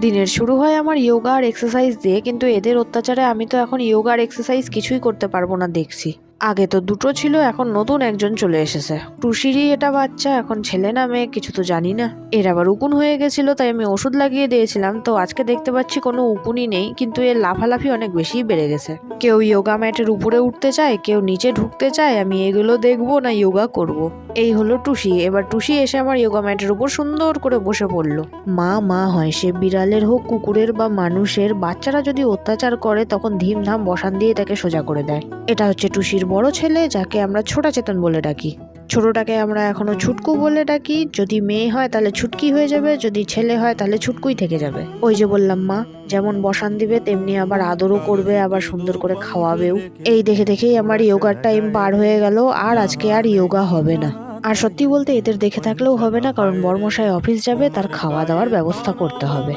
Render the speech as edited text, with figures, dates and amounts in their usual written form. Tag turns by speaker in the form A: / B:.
A: দিনের শুরু হয় আমার ইয়োগা আর এক্সারসাইজ দিয়ে, কিন্তু এদের অত্যাচারে আমি তো এখন ইয়োগা আর এক্সারসাইজ কিছুই করতে পারবো না দেখছি। আগে তো দুটো ছিল, এখন নতুন একজন চলে এসেছে। টুসিরই এটা বাচ্চা, এখন ছেলে না মেয়ে কিছু তো জানি না। এর আবার উকুন হয়ে গেছিল, তাই আমি ওষুধ লাগিয়ে দিয়েছিলাম। তো আজকে দেখতে পাচ্ছি কোনো উকুনই নেই, কিন্তু এর লাফালাফি অনেক বেশি বেড়ে গেছে। কেউ ইয়োগা ম্যাটের উপরে উঠতে চায়, কেউ নিচে ঢুকতে চায়। আমি এগুলো দেখবো না ইয়োগা করব। এই হলো টুসি। এবার টুসি এসে আমার ইয়োগা ম্যাটের উপর সুন্দর করে বসে পড়লো। মা মা হয়, সে বিড়ালের হোক, কুকুরের বা মানুষের, বাচ্চারা যদি অত্যাচার করে তখন ধিমধাম বসান দিয়ে তাকে সোজা করে দেয়। এটা হচ্ছে টুসির বড় ছেলে, যাকে আমরা ছোটা চেতন বলে ডাকি। ছোটটাকে আমরা এখনো ছুটকু বলে ডাকি। যদি মেয়ে হয় তাহলে ছুটকি হয়ে যাবে, যদি ছেলে হয় তাহলে ছুটকুই থেকে যাবে। ওই যে বললাম, মা যেমন বসান দিবে তেমনি আবার আদরও করবে, আবার সুন্দর করে খাওয়াবেও। এই দেখে দেখেই আমার ইয়োগার টাইম পার হয়ে গেল। আর আজকে আর ইয়োগা হবে না। আর সত্যি বলতে এদের দেখে থাকলেও হবে না, কারণ বড়মশাই অফিস যাবে, তার খাওয়া দাওয়ার ব্যবস্থা করতে হবে।